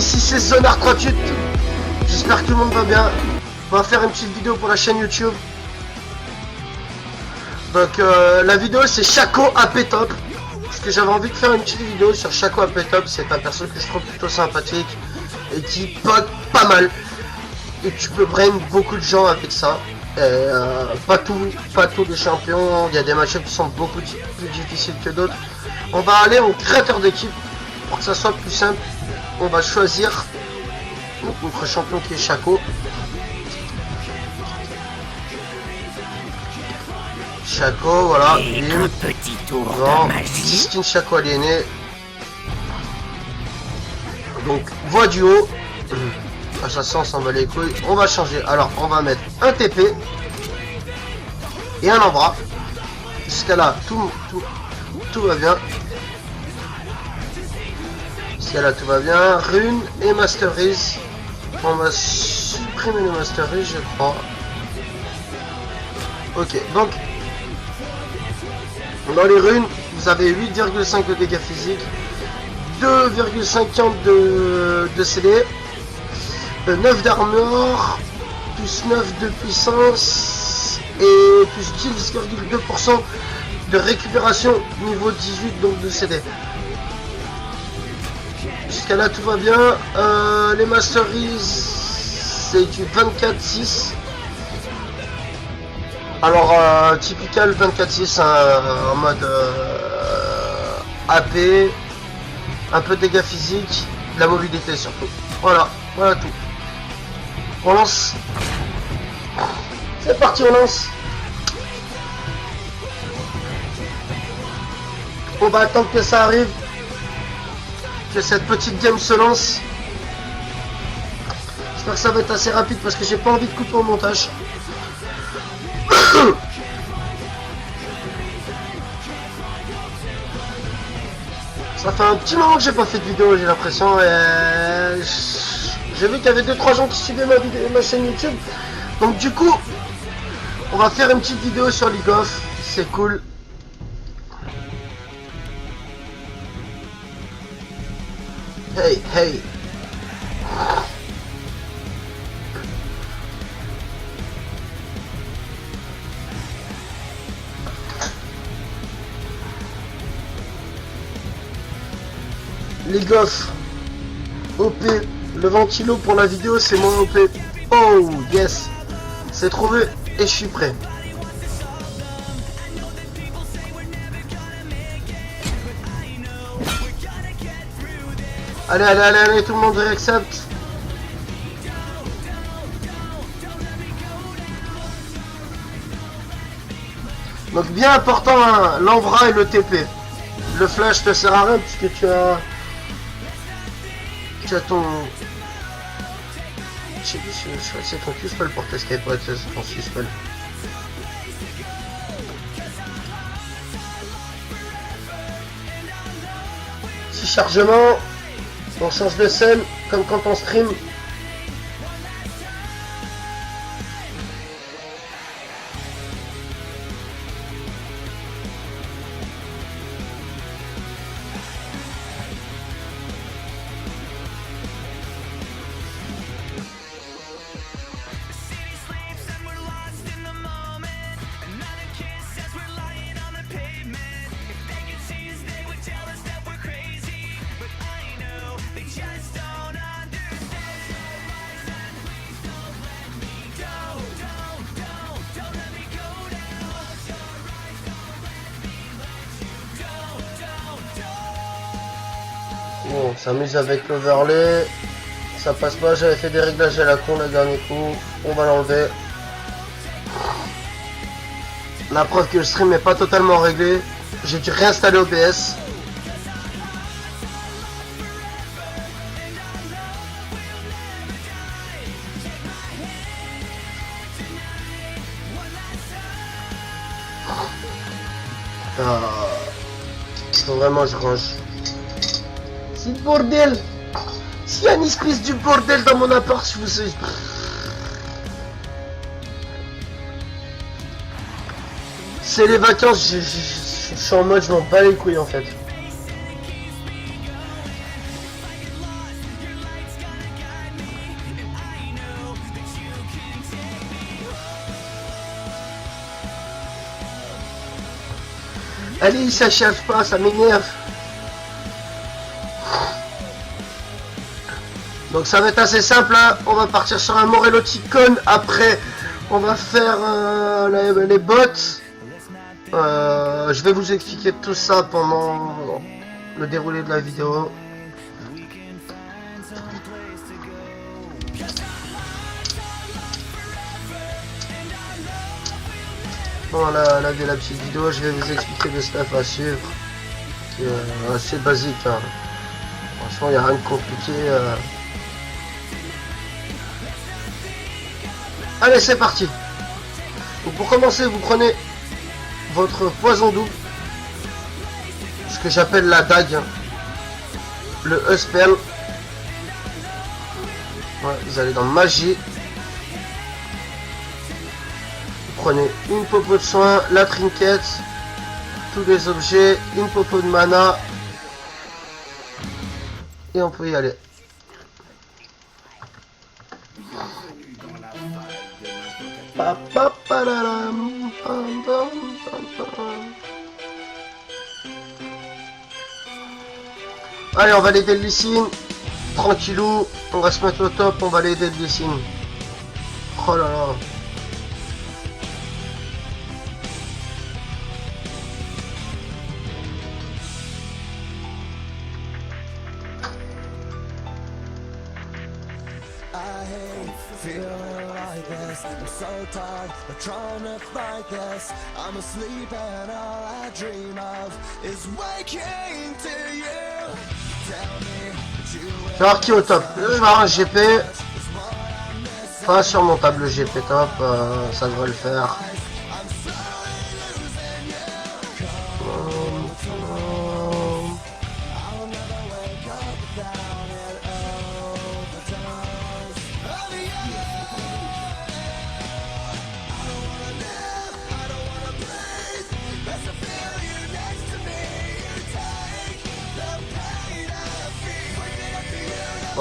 ici c'est Zonard38. J'espère que tout le monde va bien. On va faire une petite vidéo pour la chaîne YouTube. Donc la vidéo c'est Shaco AP Top. Parce que j'avais envie de faire une petite vidéo sur Shaco AP Top. C'est un perso que je trouve plutôt sympathique et qui pote pas mal. Et tu peux brain beaucoup de gens avec ça. Pas tous les champions. Il y a des matchs qui sont beaucoup plus difficiles que d'autres. On va aller en créateur d'équipe pour que ça soit plus simple. On va choisir notre champion qui est Shaco. Shaco, voilà. Un petit tour Bon, de magie. skin Shaco aliéné. Donc, voix du haut. Ah, ça sent, on s'en bat les couilles. On va changer. Alors, on va mettre un TP et un en bras. Jusqu'à là, tout va bien. Jusqu'à là, tout va bien. Rune et Masteries. On va supprimer le Masteries, je crois. Ok, donc dans les runes, vous avez 8,5 de dégâts physiques, 2,50 de CD, 9 d'armure, plus 9 de puissance et plus 10,2% de récupération niveau 18 donc de CD. Jusqu'à là tout va bien. Les Masteries c'est du 24-6. Alors typical 24-6 en mode AP, un peu de dégâts physiques, de la mobilité surtout. Voilà tout. On lance. C'est parti, on lance. On va attendre que ça arrive, que cette petite game se lance. J'espère que ça va être assez rapide parce que j'ai pas envie de couper au montage. Ça fait un petit moment que j'ai pas fait de vidéo, j'ai l'impression, et j'ai vu qu'il y avait 2-3 gens qui suivaient ma chaîne YouTube. Donc du coup, on va faire une petite vidéo sur League of, c'est cool. Hey. League of OP, le ventilo pour la vidéo c'est moins OP. Oh yes, c'est trouvé et je suis prêt. Allez, tout le monde accepte. Donc bien important hein, l'envra et le TP. Le flash te sert à rien puisque tu as ton... Je sais plus, c'est ton Q-spell pour t'escape, ouais, c'est ton Q-spell. Si chargement, on change de scène, comme quand on stream. Bon, on s'amuse avec l'overlay. Ça passe pas, j'avais fait des réglages à la con le dernier coup. On va l'enlever. La preuve que le stream n'est pas totalement réglé. J'ai dû réinstaller OBS. Faut vraiment je range. C'est le bordel. S'il y a une espèce du bordel dans mon appart, je vous ai... C'est les vacances, je suis en mode je m'en bats les couilles en fait. Allez, il s'achève pas, ça m'énerve. Donc ça va être assez simple, hein. On va partir sur un Morelloticon. Après, on va faire les bots. Je vais vous expliquer tout ça pendant le déroulé de la vidéo. Voilà, la petite vidéo, je vais vous expliquer le stuff à suivre. Qui est assez basique, hein. Franchement, il n'y a rien de compliqué. Allez, c'est parti. Donc pour commencer, vous prenez votre poison double, ce que j'appelle la dague, hein. Le E-spell. Ouais, vous allez dans magie. Vous prenez une popo de soin, la trinket, tous les objets, une popo de mana. Et on peut y aller. Allez, on va l'aider le Lee-Sin. Tranquillou, on va se mettre au top, on va l'aider le Lee-Sin. Oh là là. Feeling like this, I'm so tired of trying to fight this. I'm asleep and all I dream of is waking to you. Tell me that you Je vais voir qui est au top. Je vais avoir un GP. Pas insurmontable le GP top, ça devrait le faire.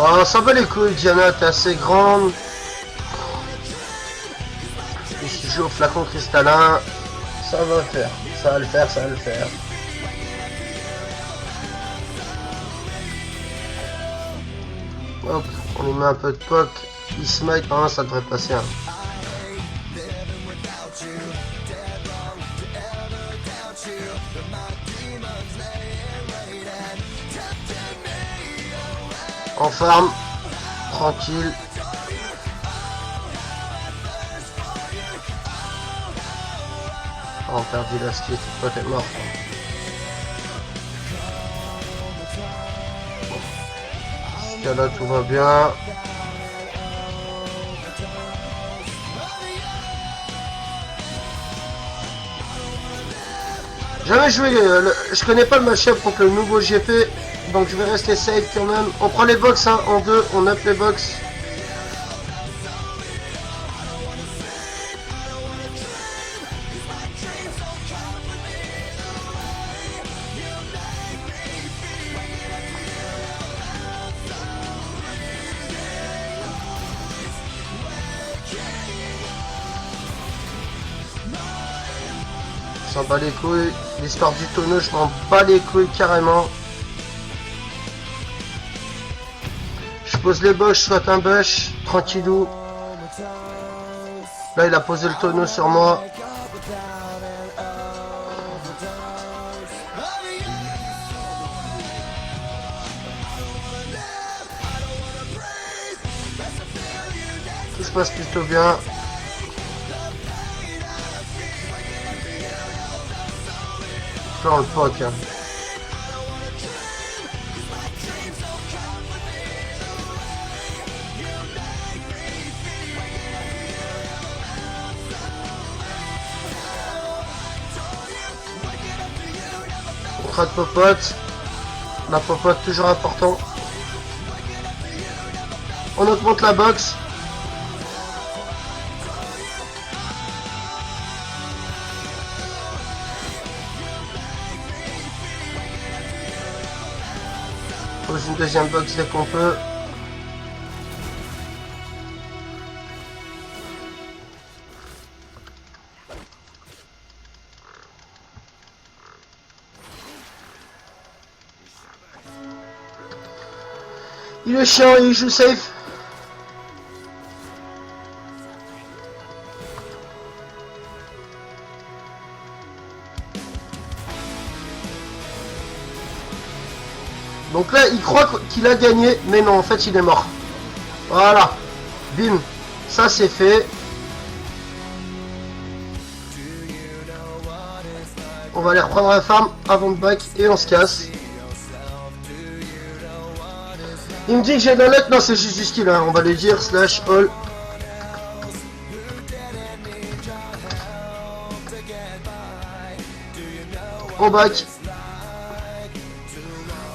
Oh, on s'en bat les couilles, Diana, t'es assez grande. Et si je joue au flacon cristallin, ça va le faire. Ça va le faire, ça va le faire. Hop, on lui met un peu de poc. Il smite, hein, ça devrait passer. Hein. En farm, tranquille. Oh, on perd la skate, toi t'es mort. Jusqu'à là tout va bien. Jamais joué, je connais pas le match-up contre le nouveau GP. Donc je vais rester safe quand même. On prend les box hein, en deux, on up les box. Je m'en bats les couilles. L'histoire du tonneau, je m'en bats les couilles carrément. Je pose les box, je saute un bush, tranquillou. Là il a posé le tonneau sur moi. Tout se passe plutôt bien. Là on le poke. Hein. De popote, la popote toujours important. On augmente la box. Pose une deuxième box dès qu'on peut. Il est chiant et il joue safe. Donc là, il croit qu'il a gagné, mais non, en fait, il est mort. Voilà. Bim. Ça, c'est fait. On va aller reprendre la farm avant de back et on se casse. Il me dit que j'ai de la luck. Non, c'est juste du skill. Hein. On va lui dire slash all. On back.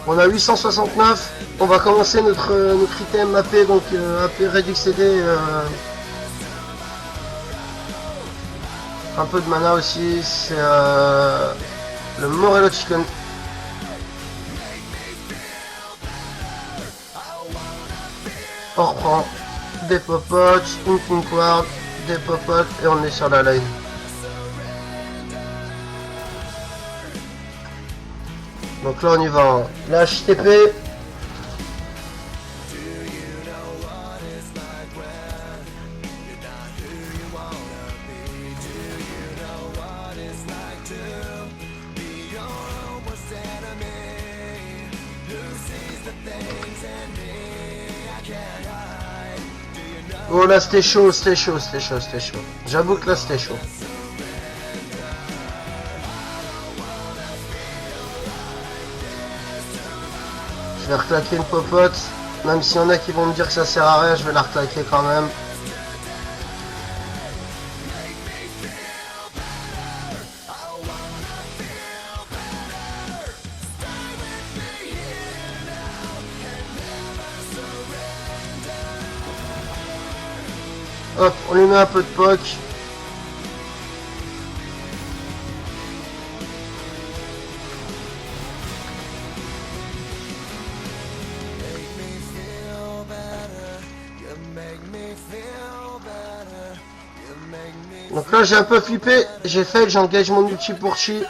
On a 869. On va commencer notre item AP. Donc AP Redux CD. Un peu de mana aussi. C'est le Morello Chicken. On reprend des popotes, une pink ward, des popotes et on est sur la line. Donc là on y va. Lâche TP. Oh là c'était chaud, c'était chaud, c'était chaud, c'était chaud. J'avoue que là c'était chaud. Je vais reclaquer une popote. Même s'il y en a qui vont me dire que ça sert à rien, je vais la reclaquer quand même. Hop, on lui met un peu de poc. Donc là j'ai un peu flippé, j'ai fait, j'engage mon ulti pour chi.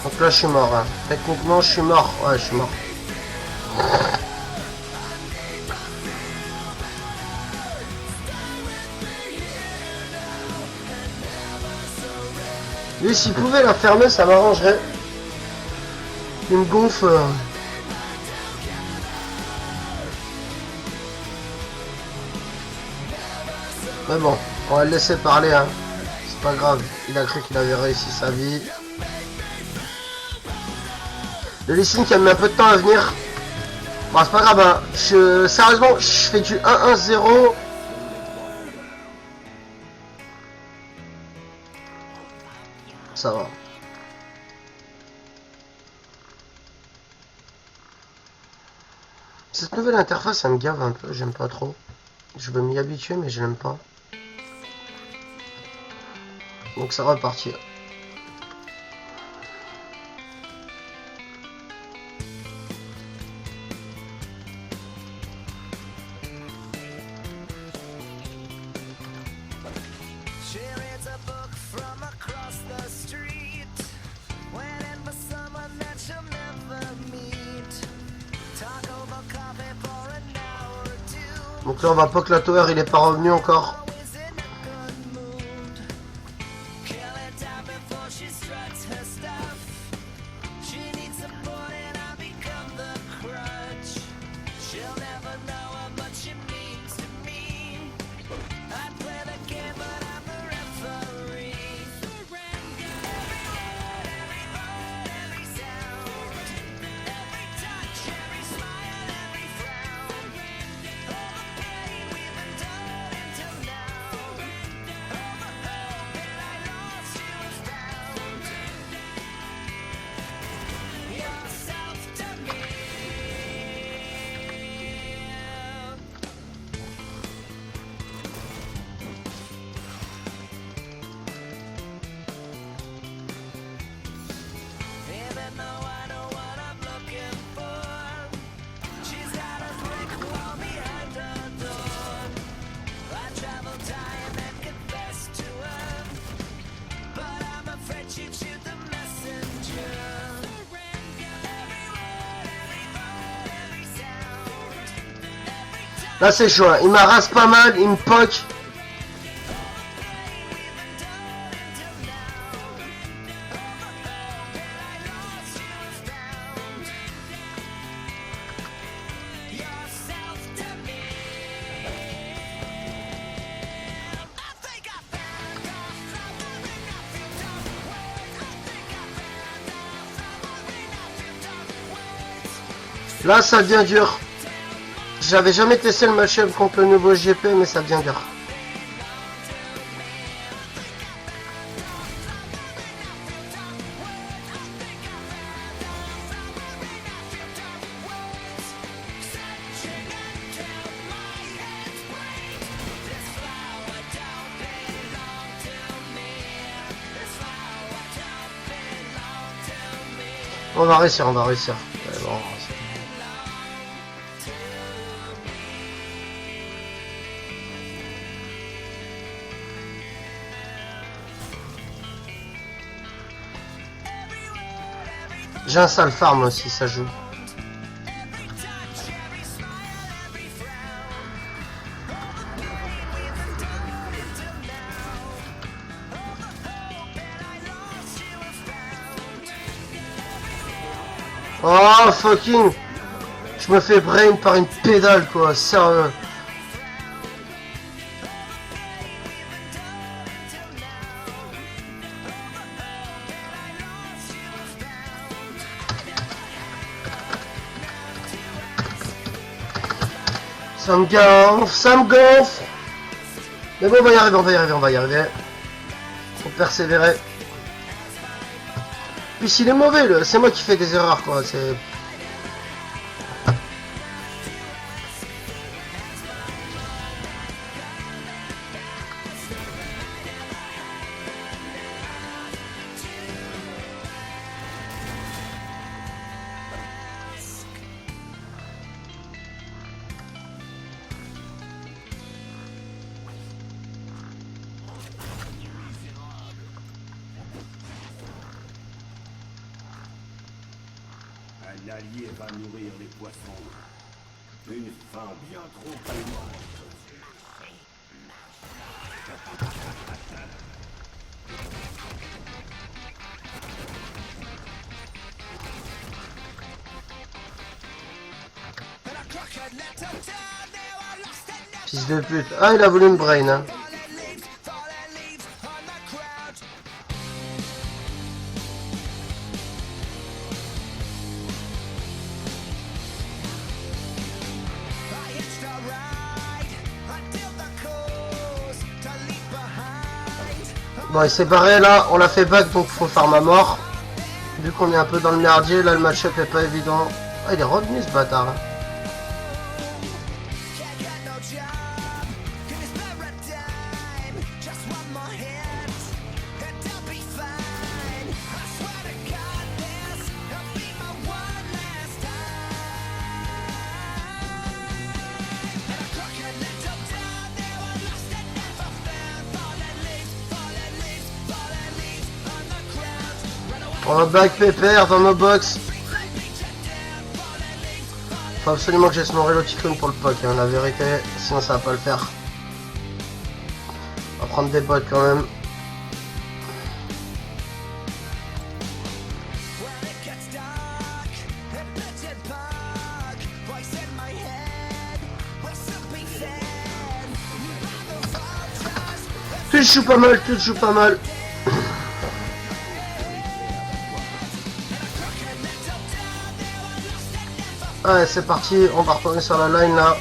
Donc là je suis mort, hein. Techniquement je suis mort, ouais je suis mort. Lui s'il pouvait la fermer ça m'arrangerait. Il me gonfle. Mais bon, on va le laisser parler hein. C'est pas grave, il a cru qu'il avait réussi sa vie. Le Lee Sin qui a mis un peu de temps à venir. Bon c'est pas grave hein. Sérieusement je fais du 1-1-0. Ça va. Cette nouvelle interface, ça me gave un peu, j'aime pas trop. Je veux m'y habituer, mais je l'aime pas. Donc ça va repartir. Donc là on va pas que la tower il est pas revenu encore. Là c'est chaud, hein. Il m'arrase pas mal, il me poque. Là ça devient dur. J'avais jamais testé le match-up contre le nouveau GP, mais ça devient dur. On va réussir, on va réussir. Ouais, bon, j'ai un sale farm aussi, ça joue. Oh fucking! Je me fais brain par une pédale quoi, sérieux. Ça me gonfle, ça me gonfle. Mais bon, on va y arriver, on va y arriver, on va y arriver. Faut persévérer. Puis s'il est mauvais, c'est moi qui fais des erreurs quoi, c'est... Un allié va nourrir les poissons. Une faim bien trop clémente. Fils de pute. Ah, il a voulu me brain, hein. Bon, il s'est barré là, on l'a fait back donc faut farm à mort. Vu qu'on est un peu dans le merdier, là le match-up est pas évident. Ah, il est revenu ce bâtard là. On va back pépère dans nos box. Faut absolument que j'esse mon reload clone pour le poke, hein, la vérité, sinon ça va pas le faire. On va prendre des bots quand même. Tu joues pas mal, tu joues pas mal. Ouais, c'est parti, on va retourner sur la line là.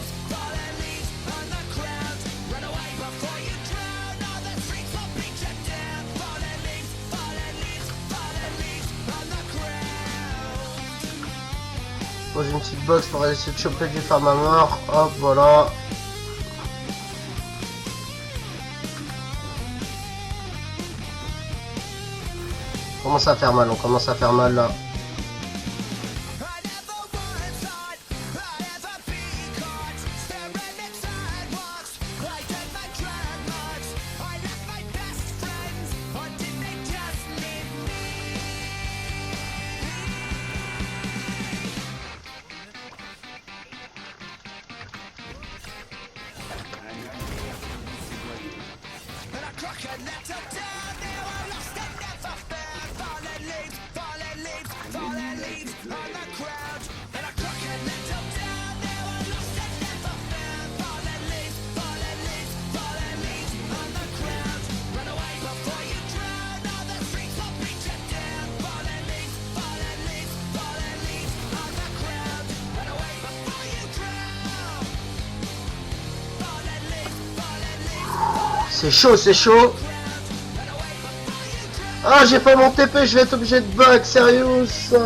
Pose une petite box pour essayer de choper du farm à mort. Hop, voilà. On commence à faire mal, on commence à faire mal là. C'est chaud, c'est chaud. Ah, j'ai pas mon TP, je vais être obligé de back, sérieux ça.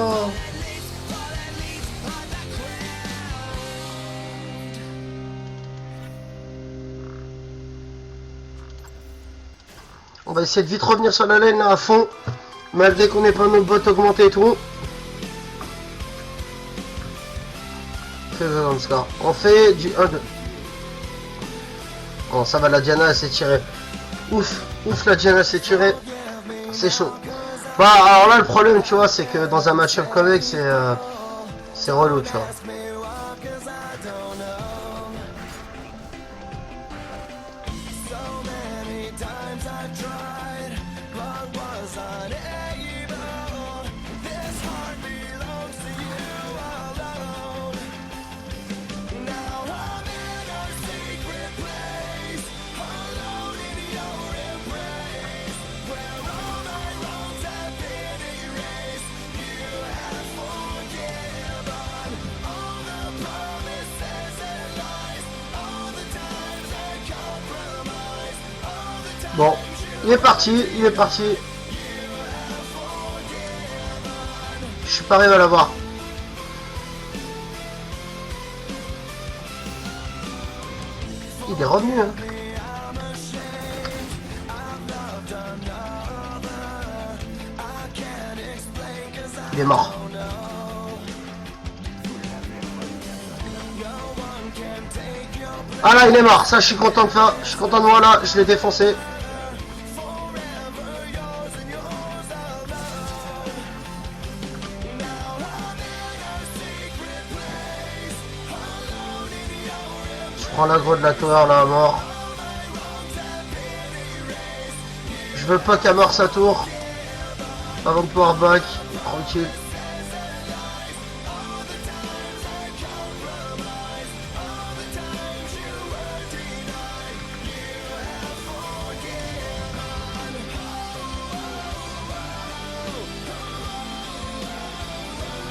On va essayer de vite revenir sur la lane là, à fond, malgré qu'on n'ait pas nos bots augmentés et tout. Dans le score. On fait du 1-2. Bon, ça va, la Diana elle s'est tirée. Ouf, ouf, la Diana s'est tirée. C'est chaud. Bah, alors là, le problème, tu vois, c'est que dans un match-up comme c'est relou, tu vois. Bon, il est parti, il est parti. Je suis pas arrivé à l'avoir. Il est revenu, hein. Il est mort. Ah là, il est mort. Ça, je suis content de ça. Je suis content de moi là. Je l'ai défoncé. Je prends l'aggro de la tour là à mort. Je veux pas qu'elle meure sa tour. Avant de pouvoir back. Tranquille.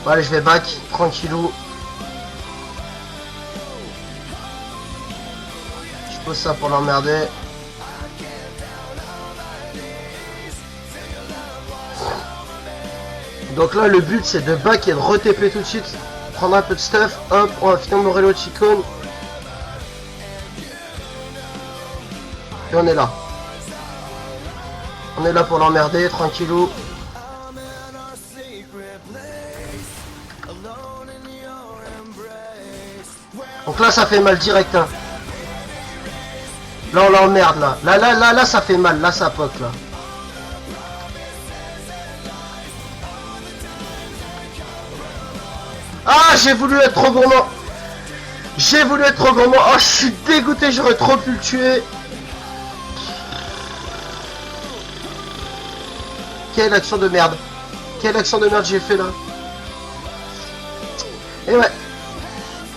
Bon, allez, je vais back, tranquillou. Je pose ça pour l'emmerder. Donc là, le but c'est de back et de re-TP tout de suite. Prendre un peu de stuff. Hop, on va finir Morello Chicone. Et on est là. On est là pour l'emmerder, tranquillou. Donc là ça fait mal direct hein. Là on l'emmerde là. Là ça fait mal, là ça poque là. Ah, j'ai voulu être trop gourmand. J'ai voulu être trop gourmand. Oh, je suis dégoûté, j'aurais trop pu le tuer. Quelle action de merde. Quelle action de merde j'ai fait là. Et ouais.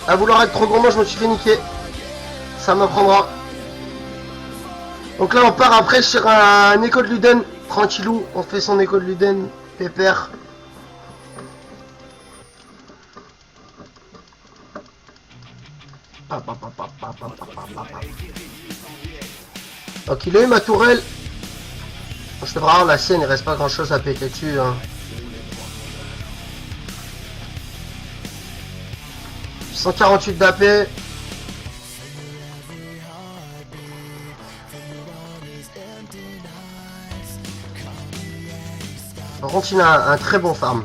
À vouloir être trop gourmand, je me suis fait niquer. Ça m'apprendra. Donc là, on part après sur un écho de Luden. Tranquillou, on fait son écho de Luden. Pépère. Donc il a eu ma tourelle. Je devrais avoir la scène, il reste pas grand chose à péter dessus hein. 148 d'AP. Par contre il a un très bon farm.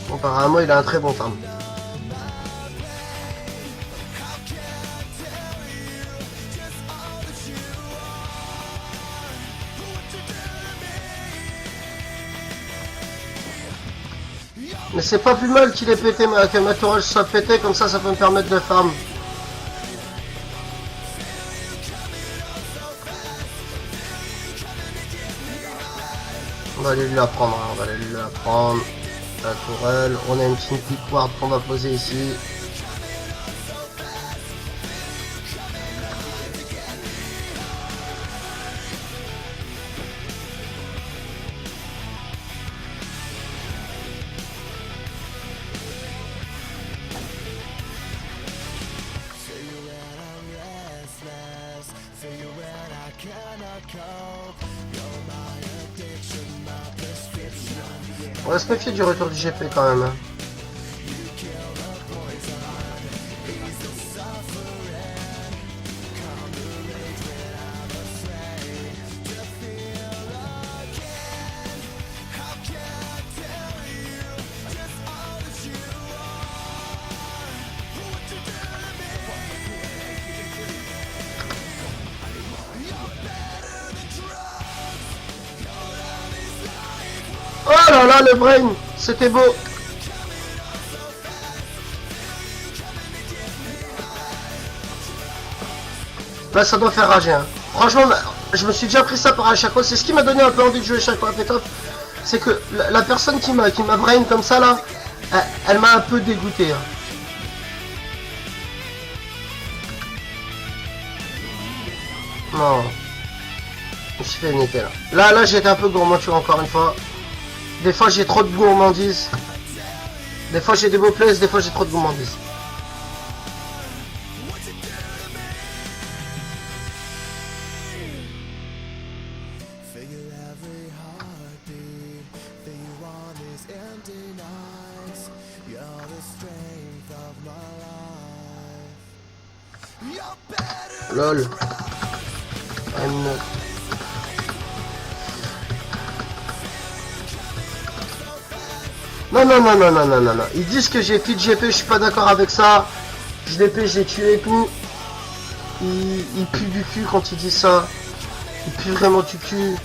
Bon, apparemment il a un très bon farm. Mais c'est pas plus mal qu'il ait pété, que ma tourelle soit pétée, comme ça ça peut me permettre de farm. On va aller lui la prendre, hein. On va aller lui la prendre. La tourelle. On a une petite ward qu'on va poser ici. On va se méfier du retour du GP quand même. Hein. Oh là là, le brain, c'était beau. Là, ça doit faire rager. Hein. Franchement, je me suis déjà pris ça par Shaco. C'est ce qui m'a donné un peu envie de jouer Shaco à Petop. C'est que la personne qui m'a brain comme ça là, elle m'a un peu dégoûté. Hein. Non. Je me suis fait niquer là. Là, j'étais un peu gourmandture encore une fois. Des fois j'ai trop de gourmandise. Des fois j'ai des beaux plays, des fois j'ai trop de gourmandise. LOL. Non. Ils disent que j'ai feed GP, je suis pas d'accord avec ça. Je l'ai j'ai tué et tout. Il pue du cul quand il dit ça. Il pue vraiment du cul.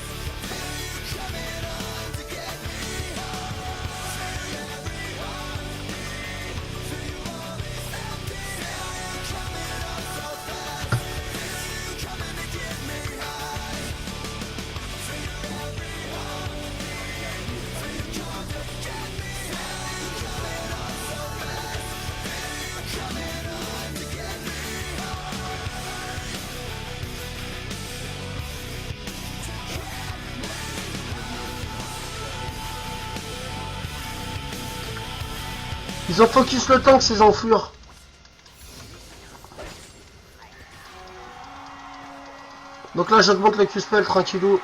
Ils ont focus le tank, ces enflures. Donc là, j'augmente le Q-spell tranquillou.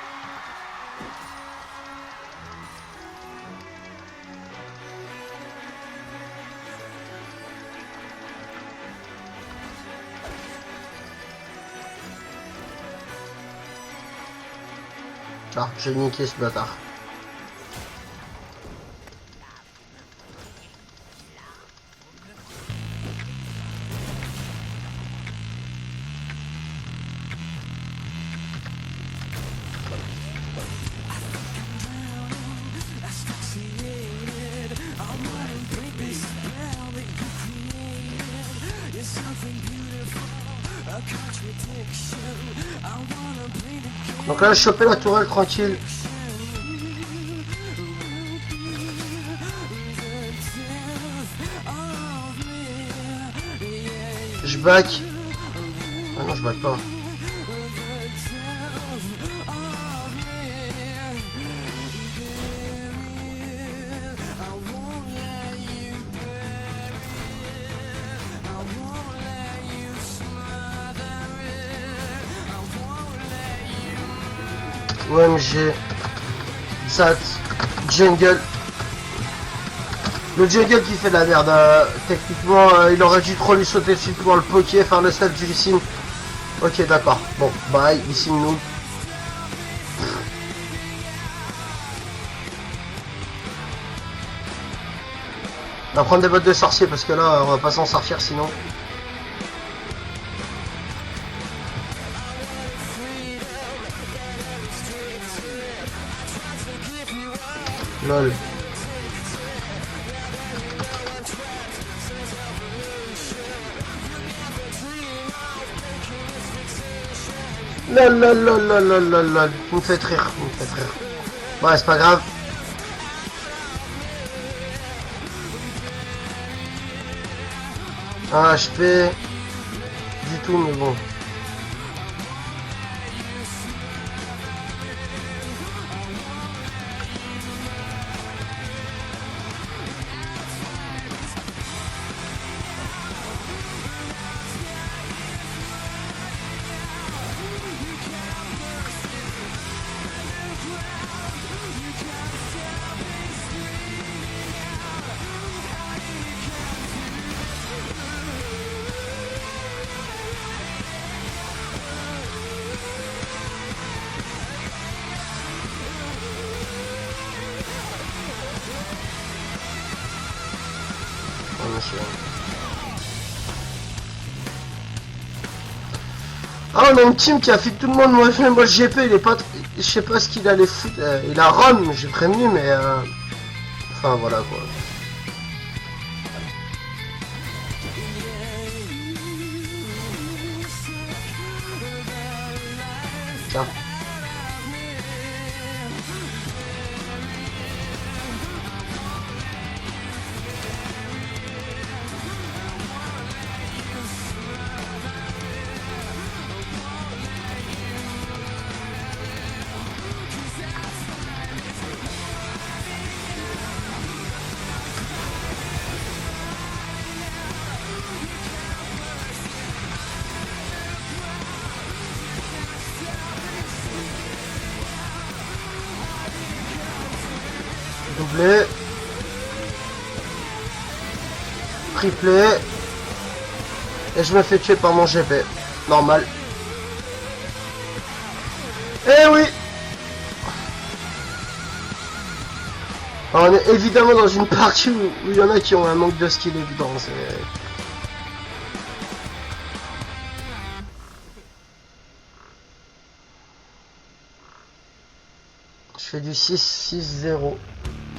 Ah, j'ai niqué ce bâtard. Donc là, je chopais la tourelle tranquille. Je back. Ah non, je back pas. OMG, Zat, Jungle. Le Jungle qui fait de la merde. Techniquement, il aurait dû trop lui sauter dessus pour le poker, faire le step du Lee. Ok, d'accord. Bon, bye, Lee nous. On va prendre des bottes de sorcier parce que là, on va pas s'en sortir sinon. LOL. LOL. Vous me faites rire, vous me faites rire. Ouais, c'est pas grave. Un HP. Du tout, mais bon. Ah, on a une team qui a fait tout le monde. Moi le GP, il est pas. Je sais pas ce qu'il allait foutre. Il a run, j'ai prévenu, mais. Enfin, voilà quoi. Tiens. Doublé. Triplé. Et je me fais tuer par mon GP. Normal. Eh oui. Alors, on est évidemment dans une partie où il y en a qui ont un manque de skill évident. Je fais du 6-6-0.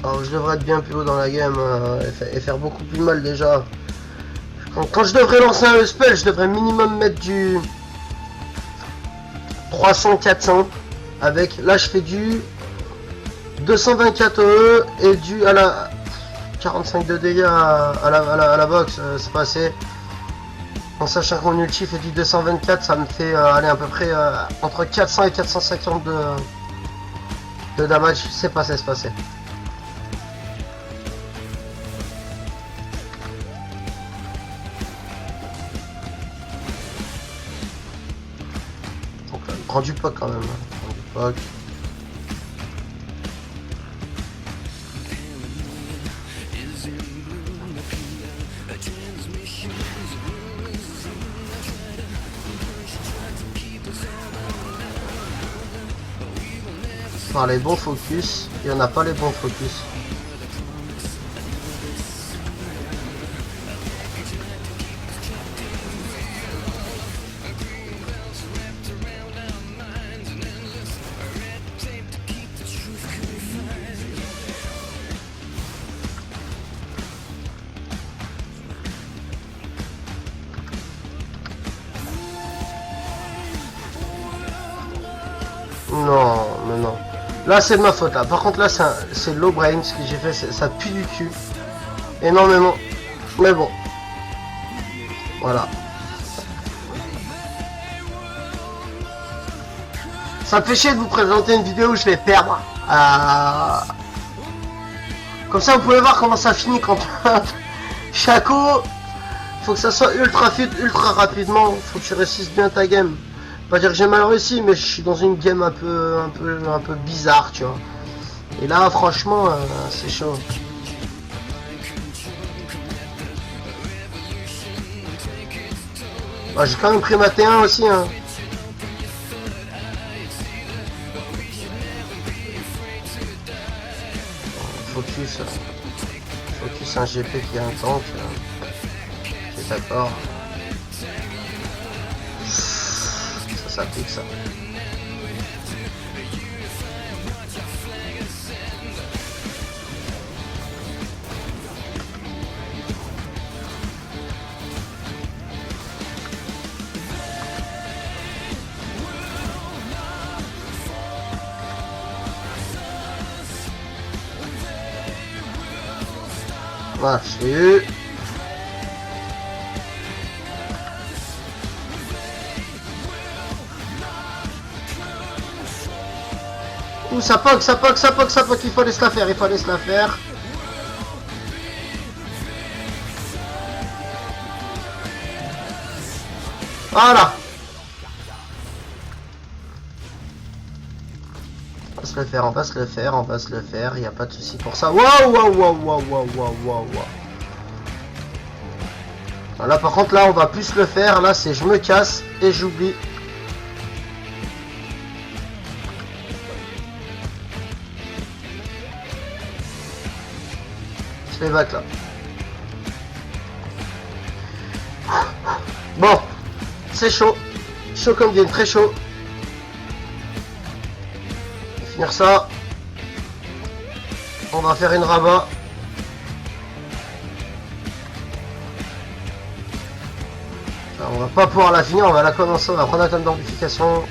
Alors je devrais être bien plus haut dans la game et faire beaucoup plus mal déjà. Quand je devrais lancer un spell, je devrais minimum mettre du 300-400 avec. Là je fais du 224 OE et du à la 45 de dégâts à la box. C'est pas assez. En sachant que mon ulti fait du 224, ça me fait aller à peu près entre 400 et 450 de damage. C'est passé, c'est passé. Prends du POC quand même. Prends du POC. Par les bons focus, et on n'a pas les bons focus. Non, mais non. Là, c'est de ma faute, là. Par contre, là, c'est low brain, ce que j'ai fait, ça pue du cul. Énormément. Mais bon. Voilà. Ça me fait chier de vous présenter une vidéo où je vais perdre. Comme ça, vous pouvez voir comment ça finit quand Shaco, faut que ça soit ultra vite, ultra rapidement. Faut que tu réussisses bien ta game. Pas dire que j'ai mal réussi, mais je suis dans une game un peu bizarre, tu vois. Et là, franchement, c'est chaud. Bah, j'ai quand même pris ma T1 aussi, hein. Focus, focus un GP qui a un tank. C'est d'accord. Ça pique ça. Voilà, je l'ai eu. Ouh, ça poque, ça poque, ça poque, ça poque. Il faut laisser la faire, il faut laisser la faire. Voilà. On va se le faire, on va se le faire, on va se le faire. Il n'y a pas de souci pour ça. Waouh, waouh, waouh, waouh, waouh, waouh, waouh. Là par contre là on va plus le faire, là c'est je me casse et j'oublie. Je les back là. Bon, c'est chaud. Chaud comme game, très chaud. On va finir ça. On va faire une rabat. On va pas pouvoir la finir, on va la commencer, on va prendre un tonne d'amplification.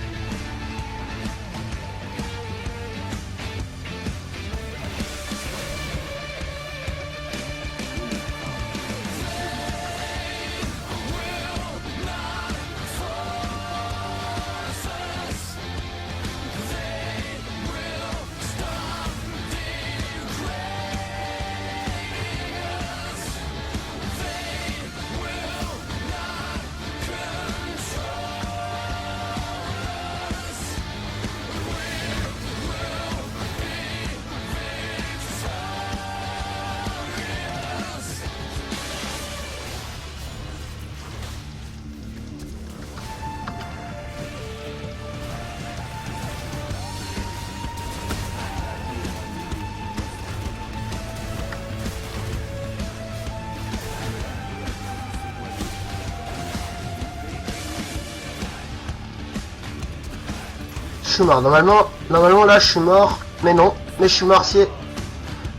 Je suis mort, normalement là je suis mort, mais non, mais je suis mort si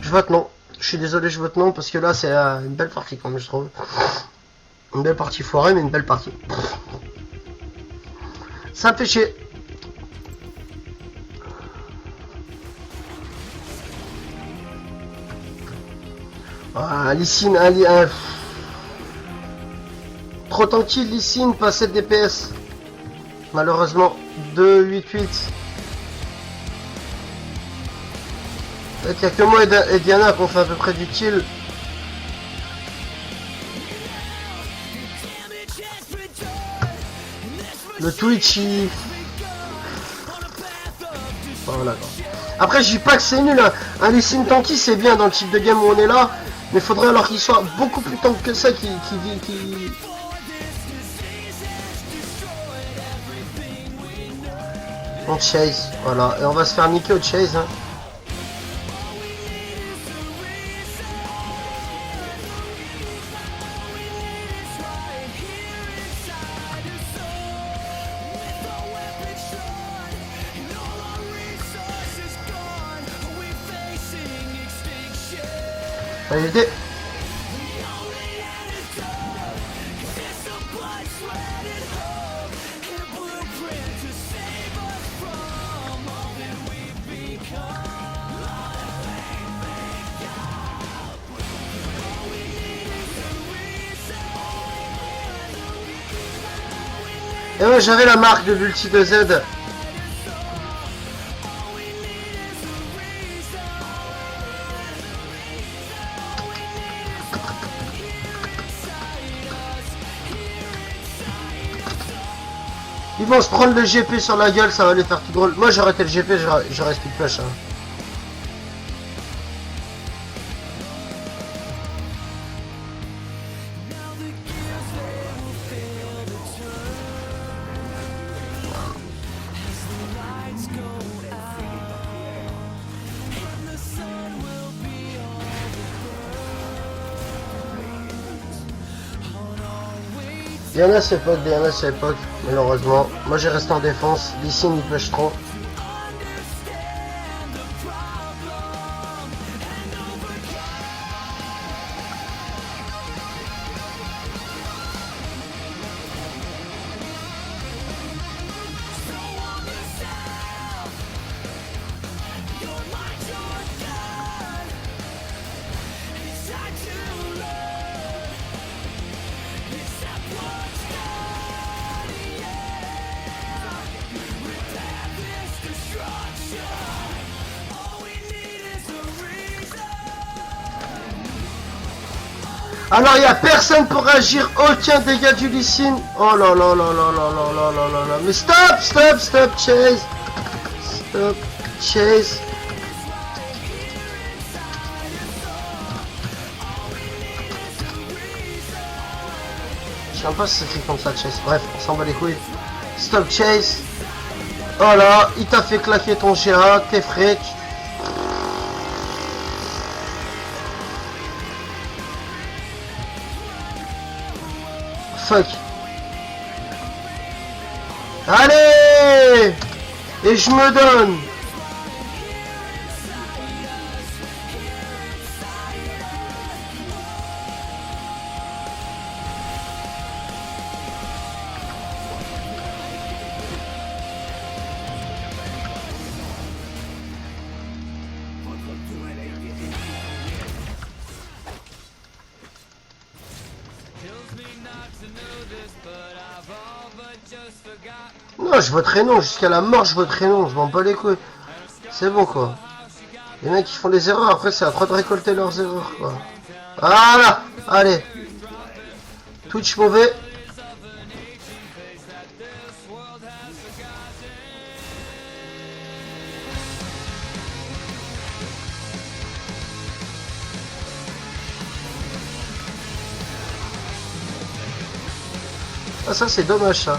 je vote non. Je suis désolé, je vote non parce que là c'est une belle partie quand même je trouve. Une belle partie foirée mais une belle partie. Ça me fait chier. Ah, Lysine, trop tranquille, Lysine, pas 7 DPS. Malheureusement, 2-8-8. Il n'y a que moi et Diana qu'on fait à peu près du kill. Le Twitch, il... Voilà. Après, je dis pas que c'est nul. Hein. Un Lysine tanky, c'est bien dans le type de game où on est là. Mais faudrait alors qu'il soit beaucoup plus tank que ça, qui... On chase, voilà, et on va se faire niquer au chase. Hein. Allez, aider. Et ouais, j'avais la marque de l'ulti de Z. Ils vont se prendre le GP sur la gueule, ça va les faire tout drôle. Moi j'aurais été le GP, je reste une flash. Hein. Diana c'est époque, malheureusement. Moi j'ai resté en défense, Lysine il pêche trop. Alors il y a personne pour agir, aucun dégât du lycine. Oh là là là là là là là là là là. Mais stop, stop, stop, Chase. Stop, Chase. Je sais même pas si c'est écrit comme ça, Chase. Bref, on s'en bat les couilles. Stop, Chase. Oh là, il t'a fait claquer ton GA, t'es frais. Fuck. Allez. Et je me donne. Non, je voterai non, jusqu'à la mort je voterai non, je m'en bats les couilles. C'est bon quoi. Les mecs qui font des erreurs, après c'est à toi de récolter leurs erreurs quoi. Voilà, allez. Twitch mauvais. Ah ça c'est dommage ça.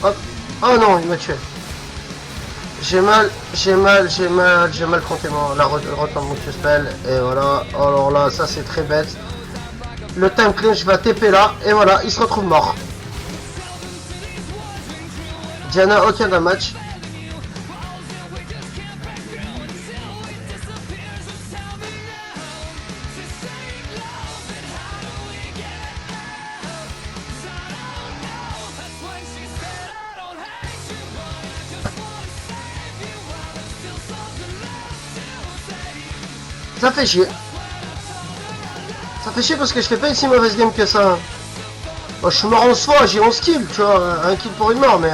Hop. Oh non, il m'a tué. J'ai mal compté la retombe mon spell. Et voilà. Alors là, ça c'est très bête. Le time clinch va TP là. Et voilà, il se retrouve mort. Diana, aucun damage. Ça fait chier. Ça fait chier parce que je fais pas une si mauvaise game que ça. Bon, je suis mort 11 fois, j'ai 11 kills, tu vois, un kill pour une mort, mais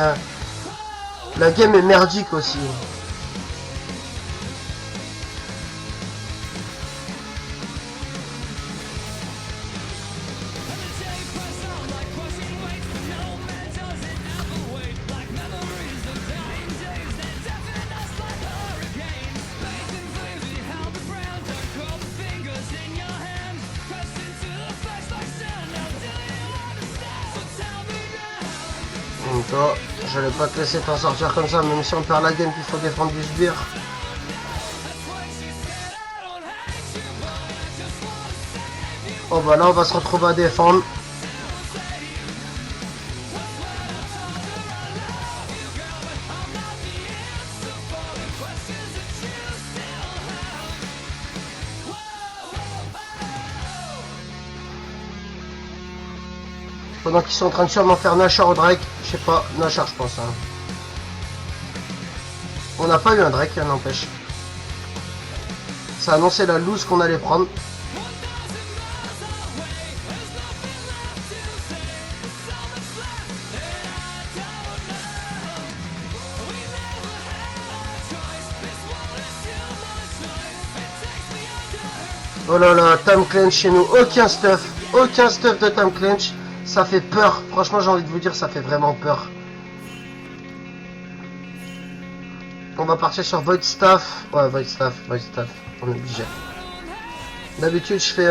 la game est merdique aussi. Toi, je vais pas te laisser t'en sortir comme ça, même si on perd la game qu'il faut défendre du sbire. Oh bah là on va se retrouver à défendre. Pendant qu'ils sont en train de sûrement faire Nashor au Drake. Je sais pas, Nashor je pense. Hein. On n'a pas eu un Drake, n'empêche. Ça a annoncé la loose qu'on allait prendre. Oh là là, Time Clench chez nous, aucun stuff de Time Clench. Ça fait peur, franchement j'ai envie de vous dire, ça fait vraiment peur. On va partir sur Void Staff. Ouais, Void Staff, on est obligé. D'habitude je fais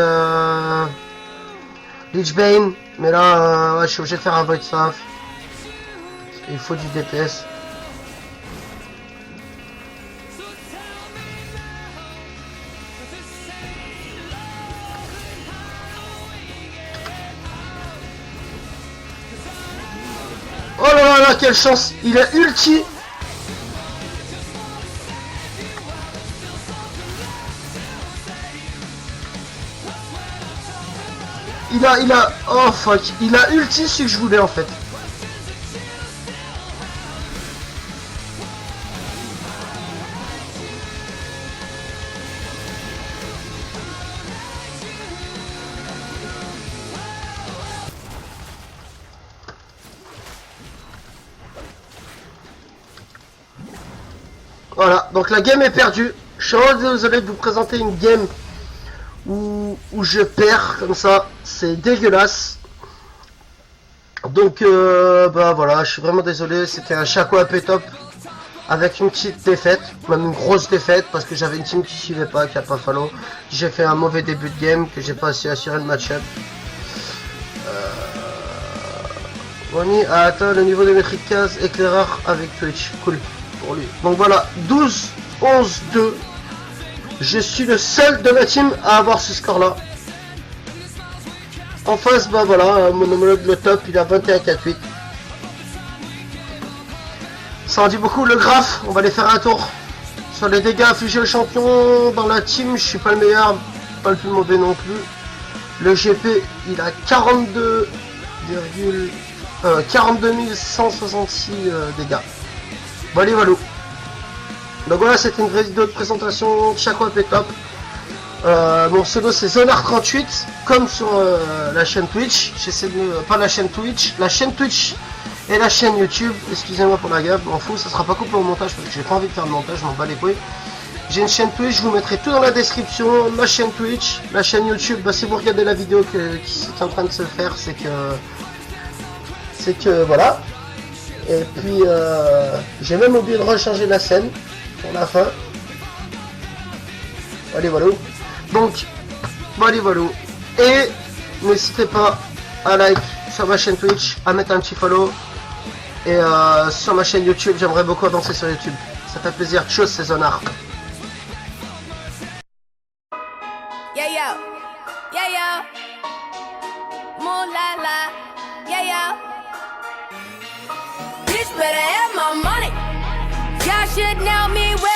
Lich Bane, mais là ouais, je suis obligé de faire un Void Staff. Il faut du DPS. Oh là là là, quelle chance! Il a ulti! Il a... Oh fuck! Il a ulti ce que je voulais en fait. Voilà, donc la game est perdue. Je suis vraiment désolé de vous présenter une game où où je perds comme ça, c'est dégueulasse. Donc bah voilà, je suis vraiment désolé, c'était un Shaco AP top avec une petite défaite, même une grosse défaite parce que j'avais une team qui suivait pas, qui a pas follow. J'ai fait un mauvais début de game, que j'ai pas su assurer le match-up. Ronnie a atteint le niveau de métrique 15 éclaireur avec Twitch, cool pour lui. Donc voilà, 12, 11, 2. Je suis le seul de ma team à avoir ce score là. En face, bah voilà, mon homologue le top, il a 21-4-8. Ça en dit beaucoup. Le graphe, on va aller faire un tour. Sur les dégâts infligés au champion dans la team, je suis pas le meilleur, pas le plus mauvais non plus. Le GP, il a 42 166 dégâts. Voilà, voilà. Donc voilà, c'était une vraie vidéo de présentation de Shaco AP top. Mon pseudo c'est Zonard38, comme sur la chaîne Twitch. J'essaie de pas la chaîne Twitch et la chaîne YouTube. Excusez-moi pour la gaffe, m'en fous, ça sera pas coupé au montage parce que j'ai pas envie de faire de montage, je m'en bats les couilles. J'ai une chaîne Twitch, je vous mettrai tout dans la description. Ma chaîne Twitch, la chaîne YouTube. Bah, si vous regardez la vidéo qui est en train de se faire, c'est que voilà. Et puis j'ai même oublié de recharger la scène pour la fin. Allez voilà. Donc voilà voilà. Et n'hésitez pas à like sur ma chaîne Twitch, à mettre un petit follow. Et sur ma chaîne YouTube, j'aimerais beaucoup avancer sur YouTube. Ça fait plaisir. Tchuss, c'est Zonard. Yeah yo, yeah yo, moon la la, yeah yo. Bitch better have my money. Y'all should know me well.